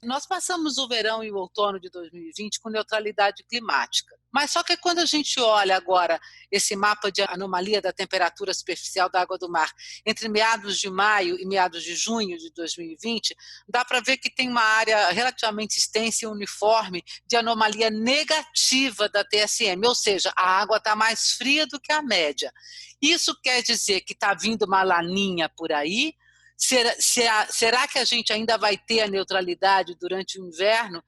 Nós passamos o verão e o outono de 2020 com neutralidade climática. Mas só que quando a gente olha agora esse mapa de anomalia da temperatura superficial da água do mar entre meados de maio e meados de junho de 2020, dá para ver que tem uma área relativamente extensa e uniforme de anomalia negativa da TSM, ou seja, a água está mais fria do que a média. Isso quer dizer que está vindo uma laninha por aí. Será que a gente ainda vai ter a neutralidade durante o inverno?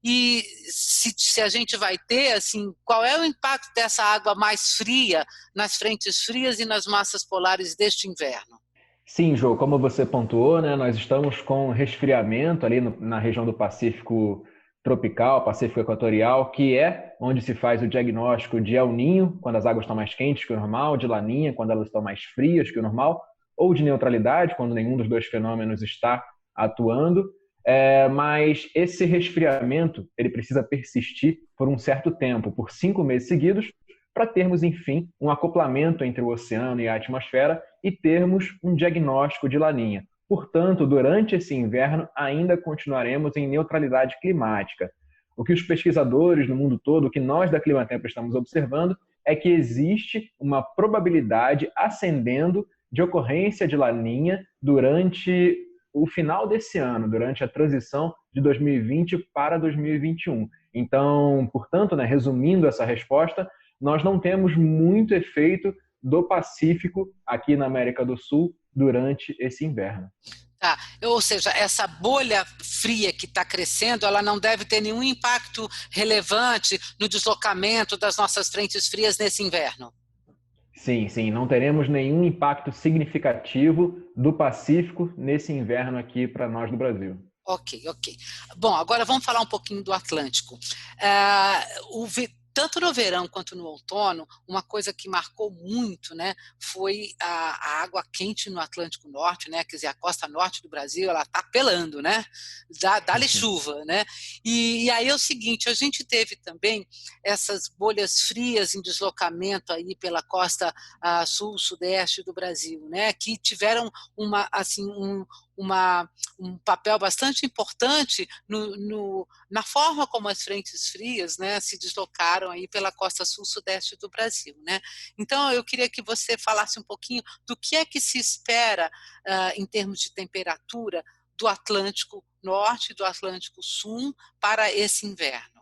E se a gente vai ter, assim, qual é o impacto dessa água mais fria nas frentes frias e nas massas polares deste inverno? Sim, Jô, como você pontuou, né, nós estamos com resfriamento ali na região do Pacífico tropical, Pacífico equatorial, que é onde se faz o diagnóstico de El Niño, quando as águas estão mais quentes que o normal, de Laninha, quando elas estão mais frias que o normal, ou de neutralidade, quando nenhum dos dois fenômenos está atuando. Mas esse resfriamento ele precisa persistir por um certo tempo, por 5 meses seguidos, para termos, enfim, um acoplamento entre o oceano e a atmosfera e termos um diagnóstico de Laninha. Portanto, durante esse inverno, ainda continuaremos em neutralidade climática. O que os pesquisadores no mundo todo, o que nós da Climatempo estamos observando, é que existe uma probabilidade ascendendo de ocorrência de Laninha durante o final desse ano, durante a transição de 2020 para 2021. Então, portanto, né, resumindo essa resposta, nós não temos muito efeito do Pacífico aqui na América do Sul durante esse inverno. Tá. Ou seja, essa bolha fria que está crescendo, ela não deve ter nenhum impacto relevante no deslocamento das nossas frentes frias nesse inverno. Sim, sim, não teremos nenhum impacto significativo do Pacífico nesse inverno aqui para nós do Brasil. Ok, ok. Bom, agora vamos falar um pouquinho do Atlântico. Tanto no verão quanto no outono, uma coisa que marcou muito, né, foi a água quente no Atlântico Norte, né, quer dizer, a costa norte do Brasil, ela está pelando, né, dá-lhe chuva, né, e aí é o seguinte, a gente teve também essas bolhas frias em deslocamento aí pela costa sul-sudeste do Brasil, né, que tiveram um papel bastante importante na forma como as frentes frias, né, se deslocaram aí pela costa sul-sudeste do Brasil, né? Então, eu queria que você falasse um pouquinho do que é que se espera em termos de temperatura do Atlântico Norte e do Atlântico Sul para esse inverno.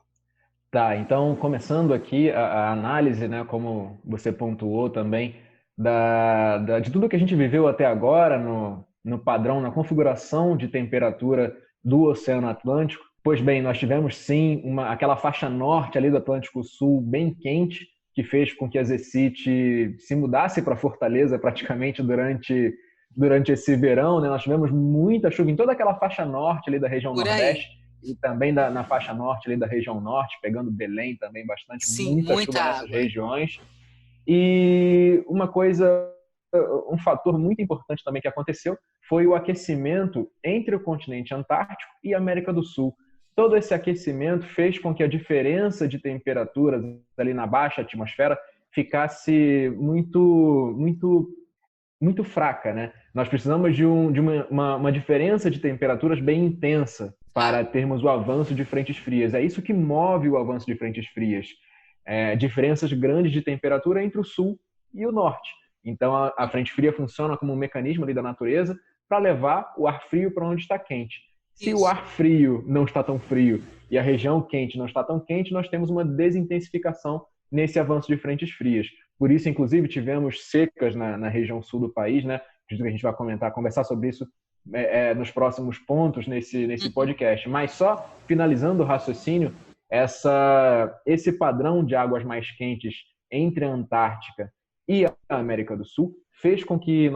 Tá, então começando aqui a análise, né, como você pontuou também, de tudo que a gente viveu até agora no padrão, na configuração de temperatura do Oceano Atlântico. Pois bem, nós tivemos sim aquela faixa norte ali do Atlântico Sul bem quente, que fez com que a Zecite se mudasse para Fortaleza praticamente durante esse verão, né? Nós tivemos muita chuva em toda aquela faixa norte ali da região Por aí. Nordeste, e também na faixa norte ali da região norte, pegando Belém também bastante, Sim, muita muita chuva nessas água. regiões. E um fator muito importante também que aconteceu foi o aquecimento entre o continente antártico e a América do Sul. Todo esse aquecimento fez com que a diferença de temperaturas ali na baixa atmosfera ficasse muito fraca, né? Nós precisamos de uma diferença de temperaturas bem intensa para termos o avanço de frentes frias. É isso que move o avanço de frentes frias. Diferenças grandes de temperatura entre o sul e o norte. Então, a frente fria funciona como um mecanismo ali da natureza para levar o ar frio para onde está quente. Se o Isso. ar frio não está tão frio e a região quente não está tão quente, nós temos uma desintensificação nesse avanço de frentes frias. Por isso, inclusive, tivemos secas na região sul do país, né? Acredito que a gente vai conversar sobre isso nos próximos pontos nesse podcast. Mas só finalizando o raciocínio, esse padrão de águas mais quentes entre a Antártica e a América do Sul fez com que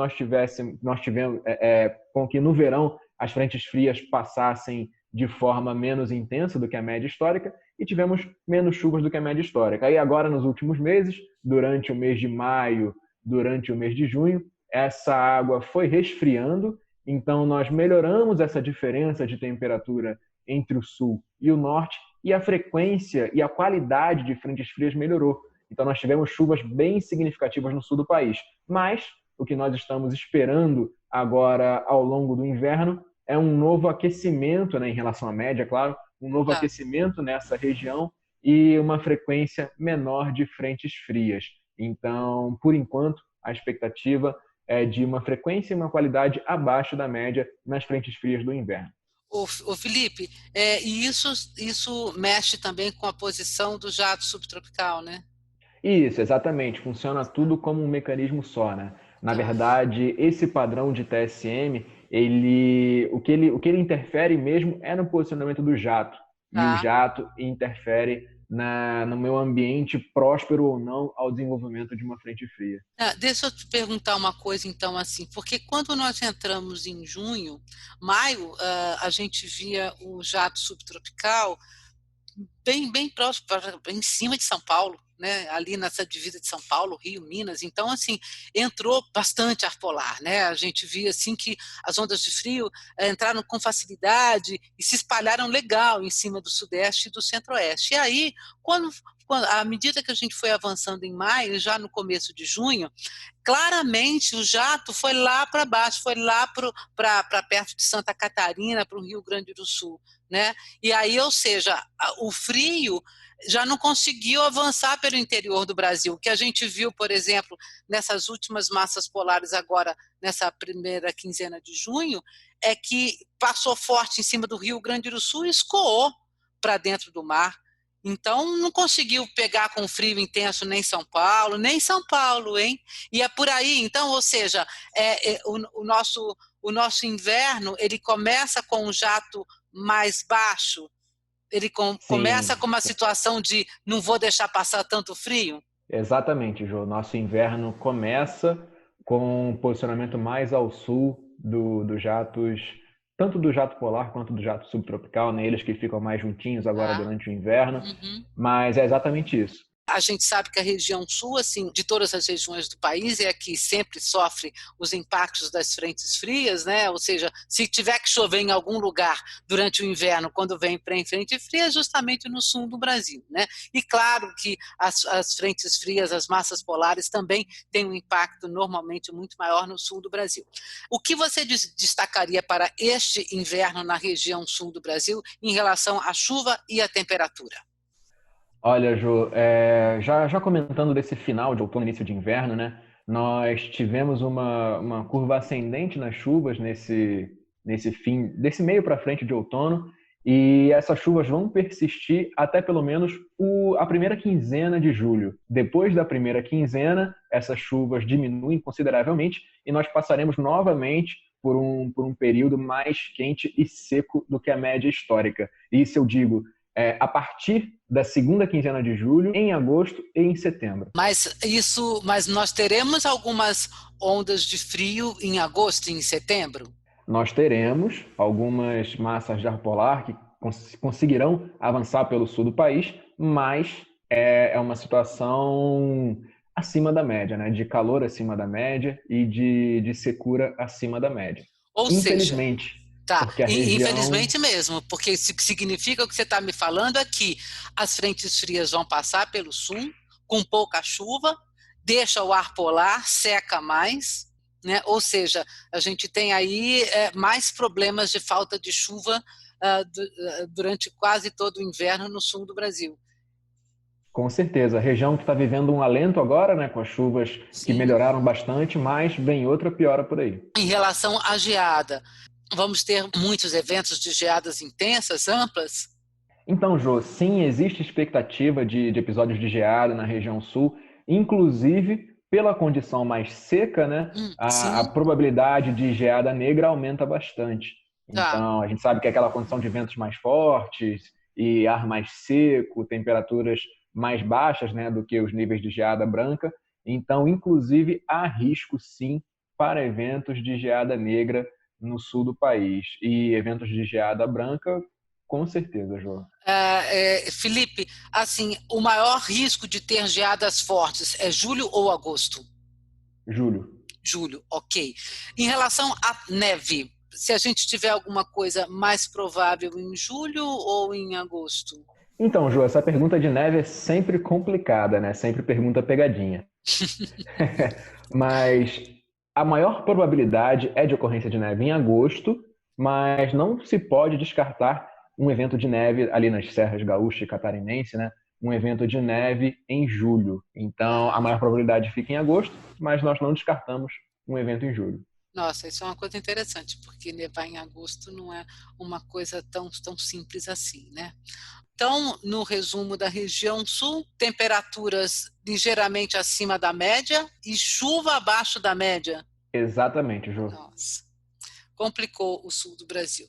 com que no verão as frentes frias passassem de forma menos intensa do que a média histórica e tivemos menos chuvas do que a média histórica. Aí agora, nos últimos meses, durante o mês de maio, durante o mês de junho, essa água foi resfriando, então nós melhoramos essa diferença de temperatura entre o sul e o norte e a frequência e a qualidade de frentes frias melhorou. Então nós tivemos chuvas bem significativas no sul do país. Mas o que nós estamos esperando agora ao longo do inverno é um novo aquecimento, né, em relação à média, claro, um novo Tá. aquecimento nessa região e uma frequência menor de frentes frias. Então, por enquanto, a expectativa é de uma frequência e uma qualidade abaixo da média nas frentes frias do inverno. Ô Felipe, e isso mexe também com a posição do jato subtropical, né? Isso, exatamente. Funciona tudo como um mecanismo só, né? Na Tá, verdade, esse padrão de TSM, o que ele interfere mesmo é no posicionamento do jato. E o tá. jato interfere no meu ambiente próspero ou não ao desenvolvimento de uma frente fria. Deixa eu te perguntar uma coisa, então, assim, porque quando nós entramos em junho, maio, a gente via o jato subtropical bem próximo, em cima de São Paulo, né? Ali nessa divisa de São Paulo, Rio, Minas. Então, assim, entrou bastante ar polar, né? A gente via assim que as ondas de frio entraram com facilidade e se espalharam legal em cima do Sudeste e do Centro-Oeste. E aí, à medida que a gente foi avançando em maio, já no começo de junho, claramente o jato foi lá para baixo, foi lá para perto de Santa Catarina, para o Rio Grande do Sul, né? E aí, ou seja, o frio já não conseguiu avançar pelo interior do Brasil. O que a gente viu, por exemplo, nessas últimas massas polares agora, nessa primeira quinzena de junho, é que passou forte em cima do Rio Grande do Sul e escoou para dentro do mar. Então, não conseguiu pegar com frio intenso nem São Paulo, hein? E é por aí, então, ou seja, o nosso inverno, ele começa com um jato mais baixo, ele começa Sim, com uma situação de não vou deixar passar tanto frio? exatamente, Jô. Nosso inverno começa com um posicionamento mais ao sul dos jatos, tanto do jato polar quanto do jato subtropical, né? Eles que ficam mais juntinhos agora Tá? durante o inverno, Uhum. mas é exatamente isso. A gente sabe que a região sul, assim, de todas as regiões do país, é a que sempre sofre os impactos das frentes frias, né? Ou seja, se tiver que chover em algum lugar durante o inverno, quando vem para frente fria, é justamente no sul do Brasil, né? E claro que as frentes frias, as massas polares, também têm um impacto normalmente muito maior no sul do Brasil. O que você destacaria para este inverno na região sul do Brasil em relação à chuva e à temperatura? Olha, Jô, já comentando desse final de outono, início de inverno, né? Nós tivemos uma curva ascendente nas chuvas nesse fim, desse meio para frente de outono, e essas chuvas vão persistir até pelo menos a primeira quinzena de julho. Depois da primeira quinzena, essas chuvas diminuem consideravelmente e nós passaremos novamente por um período mais quente e seco do que a média histórica. Isso eu digo a partir da segunda quinzena de julho, em agosto e em setembro. Mas nós teremos algumas ondas de frio em agosto e em setembro? Nós teremos algumas massas de ar polar que conseguirão avançar pelo sul do país, mas é uma situação acima da média, né? De calor acima da média e de secura acima da média. Ou seja, Infelizmente, tá, porque a região. infelizmente mesmo, porque isso significa o que você está me falando é que as frentes frias vão passar pelo sul com pouca chuva, deixa o ar polar, seca mais, né? Ou seja, a gente tem aí mais problemas de falta de chuva durante quase todo o inverno no sul do Brasil. Com certeza, a região que está vivendo um alento agora, né, com as chuvas que Sim. melhoraram bastante, mas vem outra piora por aí. Em relação à geada, vamos ter muitos eventos de geadas intensas, amplas? Então, Jô, sim, existe expectativa de episódios de geada na região sul, inclusive pela condição mais seca, né, a Sim, probabilidade de geada negra aumenta bastante. tá. Então, a gente sabe que aquela condição de ventos mais fortes e ar mais seco, temperaturas mais baixas, né, do que os níveis de geada branca. Então, inclusive, há risco, sim, para eventos de geada negra no sul do país. E eventos de geada branca, com certeza, Jô. Felipe, assim, o maior risco de ter geadas fortes é julho ou agosto? Julho. Julho, ok. Em relação à neve, se a gente tiver alguma coisa mais provável em julho ou em agosto? Então, Ju, essa pergunta de neve é sempre complicada, né? Sempre pergunta pegadinha. Mas a maior probabilidade é de ocorrência de neve em agosto mas não se pode descartar um evento de neve ali nas Serras Gaúcha e Catarinense, né? Um evento de neve em julho. Então, a maior probabilidade fica em agosto, mas nós não descartamos um evento em julho. Nossa, isso é uma coisa interessante, porque nevar em agosto não é uma coisa tão simples assim, né? Então, no resumo da região sul, temperaturas ligeiramente acima da média e chuva abaixo da média. Exatamente, Ju. Nossa, complicou o sul do Brasil.